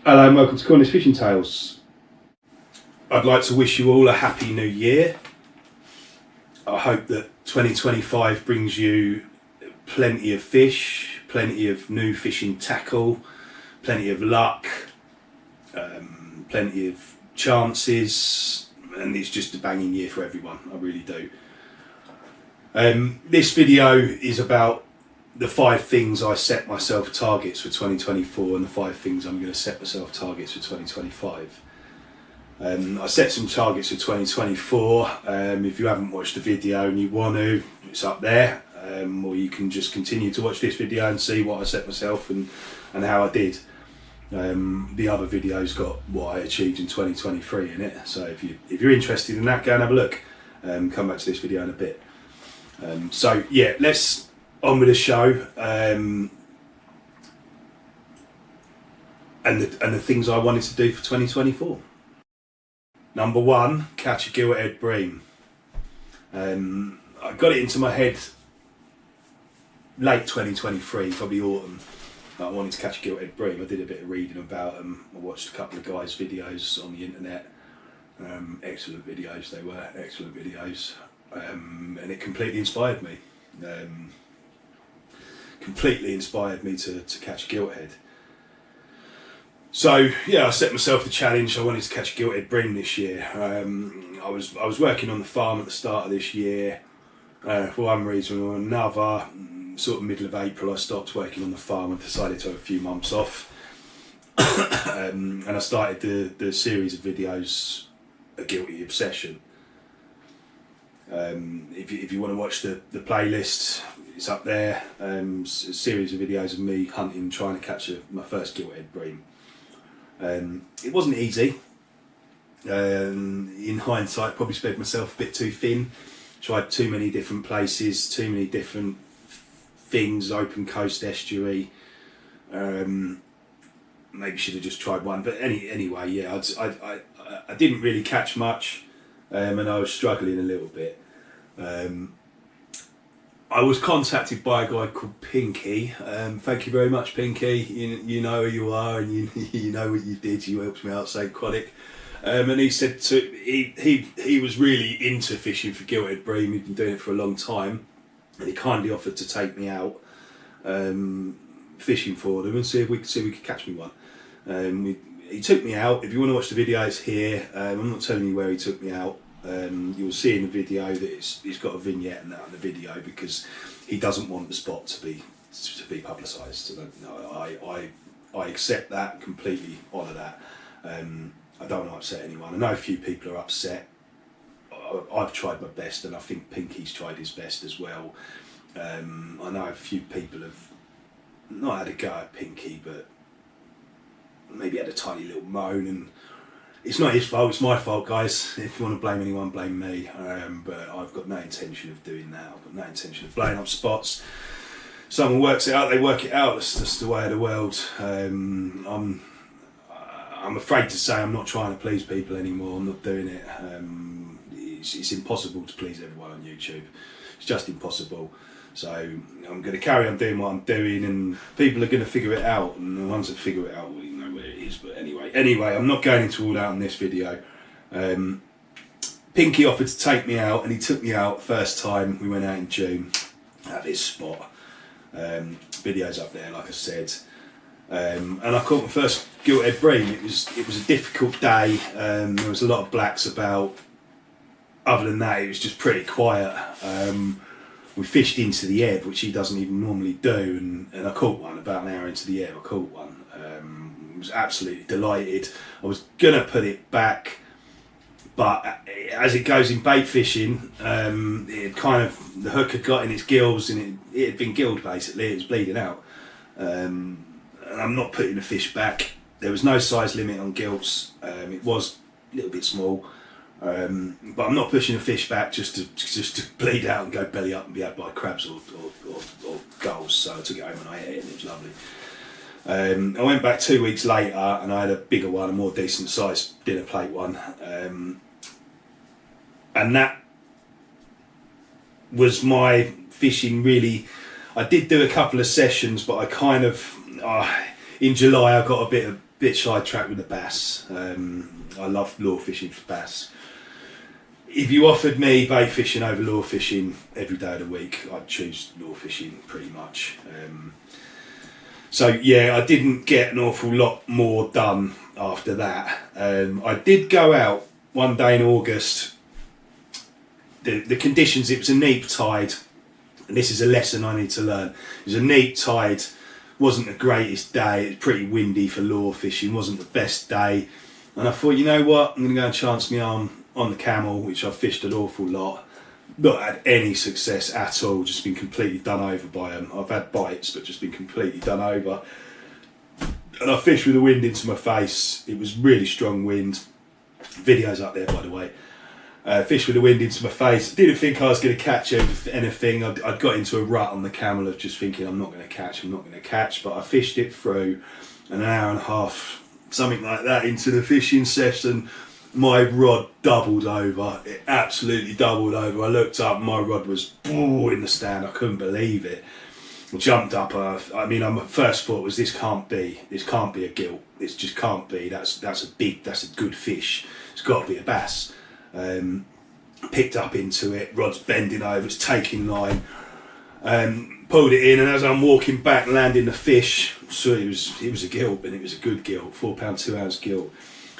Hello and welcome to Cornish Fishing Tales. I'd like to wish you all a happy new year. I hope that 2025 brings you plenty of fish, plenty of new fishing tackle, plenty of luck, plenty of chances, and it's just a banging year for everyone. I really do. This video is about the 5 things I set myself targets for 2024 and the 5 things I'm going to set myself targets for 2025. I set some targets for 2024. If you haven't watched the video and you want to, it's up there, or you can just continue to watch this video and see what I set myself and how I did. The other video's got what I achieved in 2023 in it, so if you're interested in that, go and have a look. Come back to this video in a bit. So yeah, let's on with the show, and the things I wanted to do for 2024. Number 1, catch a Gilthead Bream. I got it into my head late 2023, probably autumn, that I wanted to catch a Gilthead Bream. I did a bit of reading about them. I watched a couple of guys' videos on the internet. Excellent videos, they were excellent videos, and it completely inspired me. Completely inspired me to catch a Gilthead. So yeah, I set myself the challenge. I wanted to catch a Gilthead Bream this year. I was working on the farm at the start of this year. For one reason or another, sort of middle of April, I stopped working on the farm and decided to have a few months off. And I started the series of videos, A Guilty Obsession. If you want to watch the playlist, it's up there. A series of videos of me hunting, trying to catch my first Gilthead Bream. It wasn't easy. In hindsight, probably spread myself a bit too thin. Tried too many different places, too many different things, open coast, estuary. Maybe should have just tried one, but anyway, yeah, I didn't really catch much, and I was struggling a little bit. I was contacted by a guy called Pinky. Thank you very much, Pinky. You know who you are, and you know what you did. You helped me out so chronic. And he said he was really into fishing for Gilthead Bream. He'd been doing it for a long time, and he kindly offered to take me out fishing for them and see if we could catch me one. He took me out. If you want to watch the video, it's here. I'm not telling you where he took me out. You'll see in the video that it's got a vignette and that in the video because he doesn't want the spot to be publicised. So I accept that, completely honour that. I don't want to upset anyone. I know a few people are upset. I've tried my best, and I think Pinky's tried his best as well. I know a few people have not had a go at Pinky, but maybe had a tiny little moan, and it's not his fault, it's my fault, guys. If you want to blame anyone, blame me. But I've got no intention of doing that. I've got no intention of blowing up spots. Someone works it out, they work it out. That's just the way of the world. I'm afraid to say I'm not trying to please people anymore. I'm not doing it. It's impossible to please everyone on YouTube. It's just impossible. So I'm going to carry on doing what I'm doing, and people are going to figure it out. And the ones that figure it out, well, you know where it is. But anyway, I'm not going into all that in this video. Pinky offered to take me out, and he took me out first time. We went out in June at this spot. Videos up there, like I said. And I caught my first Gilthead Bream. It was a difficult day. There was a lot of blacks about. Other than that, it was just pretty quiet. We fished into the ebb, which he doesn't even normally do, and I caught one about an hour into the ebb. I caught one. I was absolutely delighted. I was gonna put it back, but as it goes in bait fishing, it kind of, the hook had got in its gills, and it had been gilled basically. It was bleeding out. And I'm not putting the fish back. There was no size limit on gilts. It was a little bit small. But I'm not pushing the fish back just to bleed out and go belly up and be had by crabs or gulls. So I took it home and I ate it, and it was lovely. I went back 2 weeks later and I had a bigger one, a more decent sized dinner plate one, and that was my fishing really. I did do a couple of sessions, but I kind of in July I got a bit sidetracked with the bass. I love lure fishing for bass. If you offered me bait fishing over lure fishing every day of the week, I'd choose lure fishing pretty much. So yeah, I didn't get an awful lot more done after that. I did go out one day in August. The conditions, it was a neap tide, and this is a lesson I need to learn. It was a neap tide, wasn't the greatest day, it was pretty windy for lure fishing, wasn't the best day. And I thought, you know what, I'm going to go and chance my arm on the camel, which I've fished an awful lot. Not had any success at all, just been completely done over by them. I've had bites, but just been completely done over. And I fished with the wind into my face. It was really strong wind. Video's up there, by the way. Fished with the wind into my face. Didn't think I was going to catch anything. I'd got into a rut on the camel of just thinking I'm not going to catch. But I fished it through an hour and a half, something like that, into the fishing session. My rod doubled over. It absolutely doubled over. I looked up, my rod was in the stand. I couldn't believe it. I jumped up. My first thought was, this can't be a gilt. This just can't be. That's a good fish. It's got to be a bass. Picked up into it. Rod's bending over. It's taking line. Pulled it in, and as I'm walking back, landing the fish, so it was a gilt, and it was a good gilt, 4 pound 2 ounce gilt.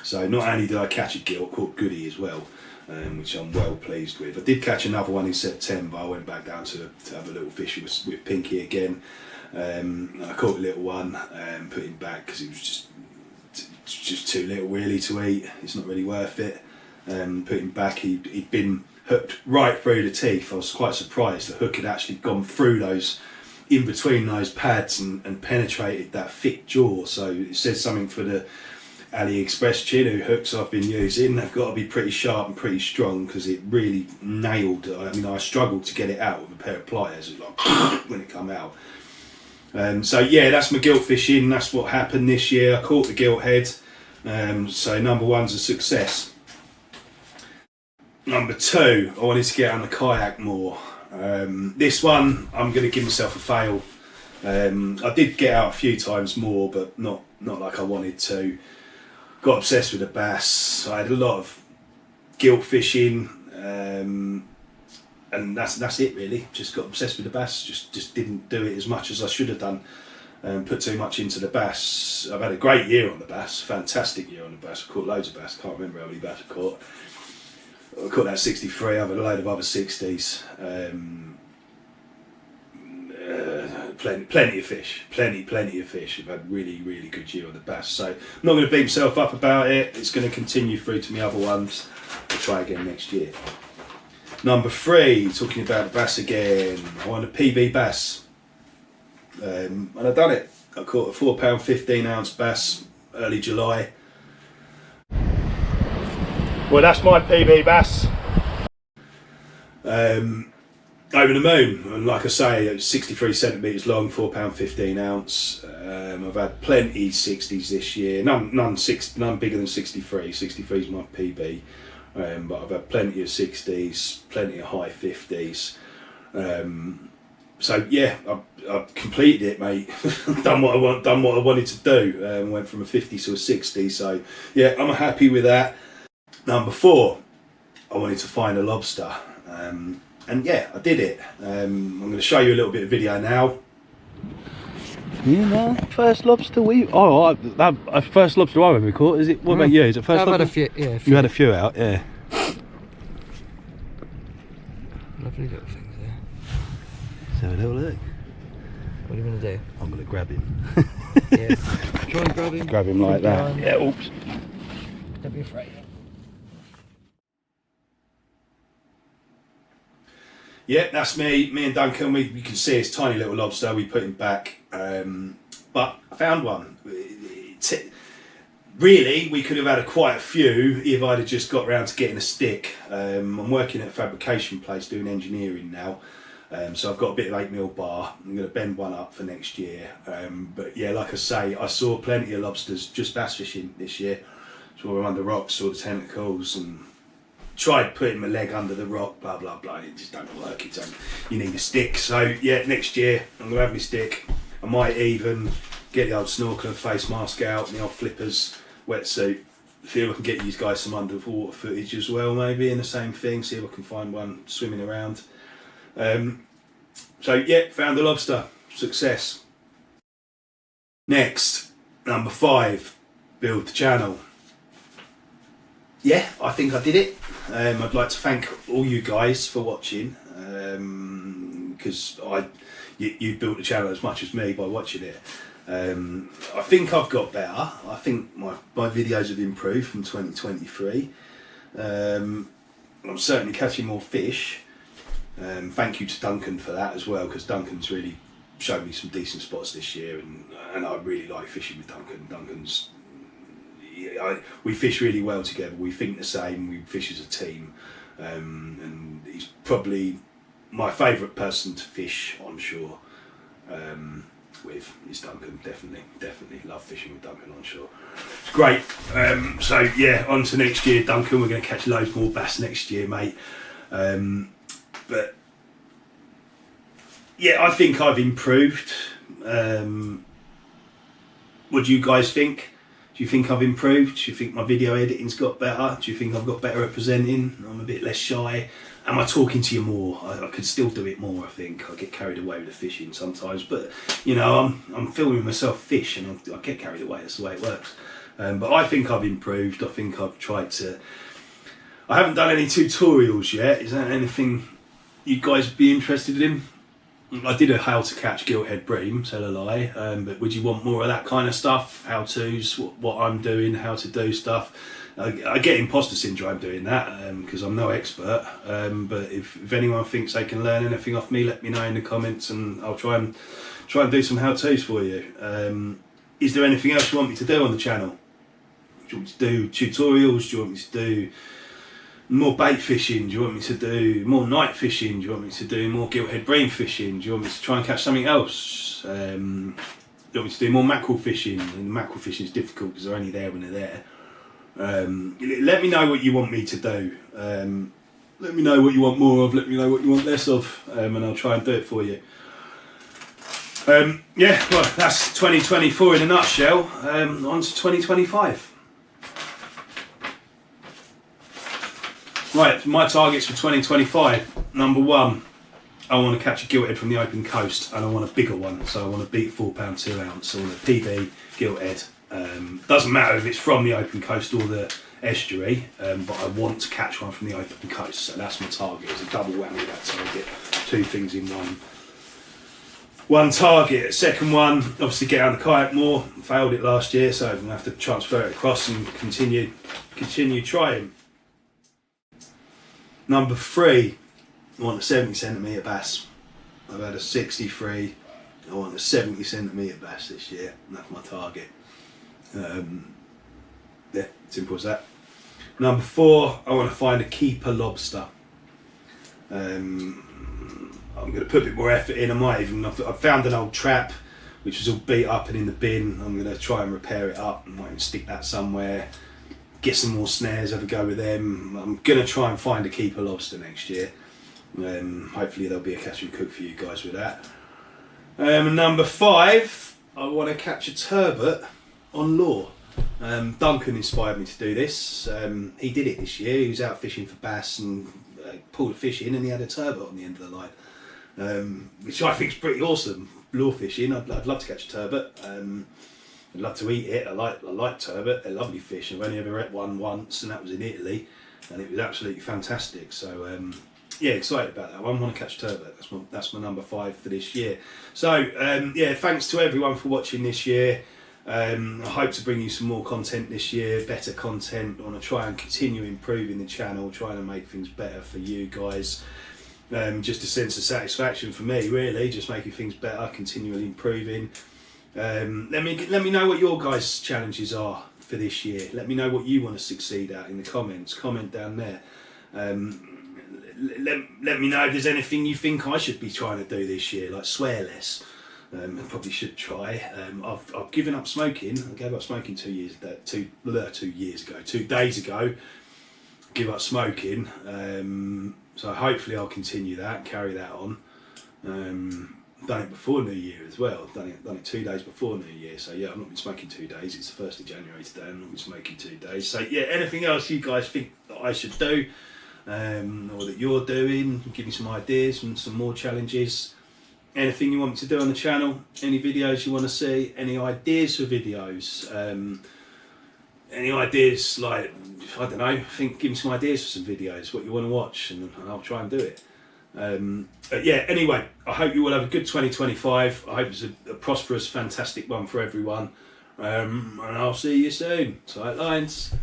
So not only did I catch a gilt, I caught goodie as well, which I'm well pleased with. I did catch another one in September. I went back down to have a little fish with Pinky again. I caught a little one, put him back because it was just too little really to eat. It's not really worth it. Put him back. He'd been hooked right through the teeth. I was quite surprised the hook had actually gone through those, in between those pads, and penetrated that thick jaw. So it says something for the AliExpress Chinook hooks I've been using. They've got to be pretty sharp and pretty strong, because it really nailed. I struggled to get it out with a pair of pliers. It was like when it come out. So yeah, that's my gilt fishing. That's what happened this year. I caught the Gilthead. So number one's a success. Number two, I wanted to get on the kayak more. This one, I'm going to give myself a fail. I did get out a few times more, but not like I wanted to. Got obsessed with the bass. I had a lot of gilt fishing, and that's it really. Just got obsessed with the bass. Just didn't do it as much as I should have done. Put too much into the bass. I've had a great year on the bass, fantastic year on the bass. I caught loads of bass. Can't remember how many bass I caught. I caught that 63. I've had a load of other 60s. Plenty of fish. Plenty of fish. I've had really good year on the bass. So I'm not going to beat myself up about it. It's going to continue through to my other ones. I'll try again next year. Number three, talking about the bass again. I want a PB bass. And I've done it. I caught a 4 pound 15 ounce bass early July. Well, that's my PB bass. Over the moon, and like I say, it's 63 centimetres long, 4 pound 15 ounce. I've had plenty 60s this year. None bigger than 63. 63 is my PB. But I've had plenty of 60s, plenty of high 50s. So yeah, I've completed it, mate. done what I wanted to do. Went from a 50 to a 60. So yeah, I'm happy with that. Number four, I wanted to find a lobster. And yeah, I did it. I'm going to show you a little bit of video now. Yeah, first lobster first lobster I've ever caught. Is it? What about you? Is it first? I've lobster? had a few. Yeah, You had a few out, yeah. Lovely little things there. Let's have a little look. What are you going to do? I'm going to grab him. Yeah. Try and grab him. Grab him like that. Yeah. Oops. Don't be afraid. Yeah, that's me and Duncan. You can see it's tiny little lobster. We put him back, but I found one. Really, we could have had quite a few if I'd have just got round to getting a stick. I'm working at a fabrication place doing engineering now, so I've got a bit of 8mm bar. I'm going to bend one up for next year. But yeah, like I say, I saw plenty of lobsters just bass fishing this year. Saw them under rocks, saw the tentacles, and tried putting my leg under the rock, blah blah blah. It just don't work. You need a stick. So yeah, next year I'm gonna have my stick. I might even get the old snorkel and face mask out and the old flippers, wetsuit. See if I can get you guys some underwater footage as well, maybe, in the same thing. See if I can find one swimming around. So yeah, found the lobster. Success. Next, number 5, build the channel. Yeah, I think I did it. I'd like to thank all you guys for watching, because you built the channel as much as me by watching it. I think I've got better. I think my videos have improved from 2023. I'm certainly catching more fish. Thank you to Duncan for that as well, because Duncan's really showed me some decent spots this year, and I really like fishing with Duncan. Duncan's, we fish really well together. We think the same. We fish as a team, and he's probably my favourite person to fish onshore with. Is Duncan. Definitely love fishing with Duncan onshore. It's great. So yeah, on to next year, Duncan. We're going to catch loads more bass next year, mate. But yeah, I think I've improved. What do you guys think? Do you think I've improved? Do you think my video editing's got better? Do you think I've got better at presenting? I'm a bit less shy. Am I talking to you more? I could still do it more, I think. I get carried away with the fishing sometimes, but you know, I'm filming myself fish and I get carried away. That's the way it works. But I think I've improved. I think I've tried to... I haven't done any tutorials yet. Is that anything you guys would be interested in? I did a how to catch Gilthead Bream, tell a lie, but would you want more of that kind of stuff? How-tos, what I'm doing, how to do stuff. I get imposter syndrome doing that because I'm no expert, but if anyone thinks they can learn anything off me, let me know in the comments and I'll try and do some how-tos for you. Is there anything else you want me to do on the channel? Do you want me to do tutorials? Do you want me to do more bait fishing? Do you want me to do more night fishing? Do you want me to do more Gilthead Bream fishing? Do you want me to try and catch something else? Do you want me to do more mackerel fishing? And mackerel fishing is difficult because they're only there when they're there. Let me know what you want me to do. Let me know what you want more of, let me know what you want less of, and I'll try and do it for you. Yeah, well, that's 2024 in a nutshell. On to 2025. Right, my targets for 2025. Number 1, I want to catch a gilthead from the open coast, and I want a bigger one, so I want to beat 4 pound 2 ounce. I want a PB gilthead. Doesn't matter if it's from the open coast or the estuary, but I want to catch one from the open coast, so that's my target. It's a double whammy, that target. 2 things in one target. Second one, obviously get out the kayak more. Failed it last year, so I'm going to have to transfer it across and continue trying. Number 3, I want a 70cm bass. I've had a 63. I want a 70cm bass this year, and that's my target. Yeah, simple as that. Number 4, I want to find a keeper lobster. I'm going to put a bit more effort in. I've found an old trap which was all beat up and in the bin. I'm going to try and repair it up and might even stick that somewhere. Get some more snares, have a go with them. I'm going to try and find a keeper lobster next year. Hopefully there'll be a catch and cook for you guys with that. Number 5, I want to catch a turbot on lure. Duncan inspired me to do this. He did it this year. He was out fishing for bass and pulled a fish in and he had a turbot on the end of the line, which I think is pretty awesome. Lure fishing, I'd love to catch a turbot. I'd love to eat it. I like turbot. They're lovely fish. I've only ever ate one once, and that was in Italy, and it was absolutely fantastic. So yeah, excited about that one. I want to catch turbot. That's my number 5 for this year. So yeah, thanks to everyone for watching this year. I hope to bring you some more content this year, better content. I want to try and continue improving the channel, trying to make things better for you guys. Just a sense of satisfaction for me, really, just making things better, continually improving. Let me know what your guys' challenges are for this year. Let me know what you want to succeed at in the comments. Comment down there. Let me know if there's anything you think I should be trying to do this year, like swear less. I probably should try. I've given up smoking. I gave up smoking 2 days ago. Give up smoking. So hopefully I'll continue that, carry that on. done it before New Year as well. Done it 2 days before New Year. So yeah, I've not been smoking 2 days. It's the 1st of January today. I've not been smoking 2 days. So yeah, anything else you guys think that I should do, or that you're doing, give me some ideas and some more challenges. Anything you want me to do on the channel, any videos you want to see, any ideas for videos, any ideas, like, I don't know, give me some ideas for some videos, what you want to watch, and I'll try and do it. But yeah, anyway, I hope you all have a good 2025. I hope it's a prosperous, fantastic one for everyone. And I'll see you soon. Tight lines.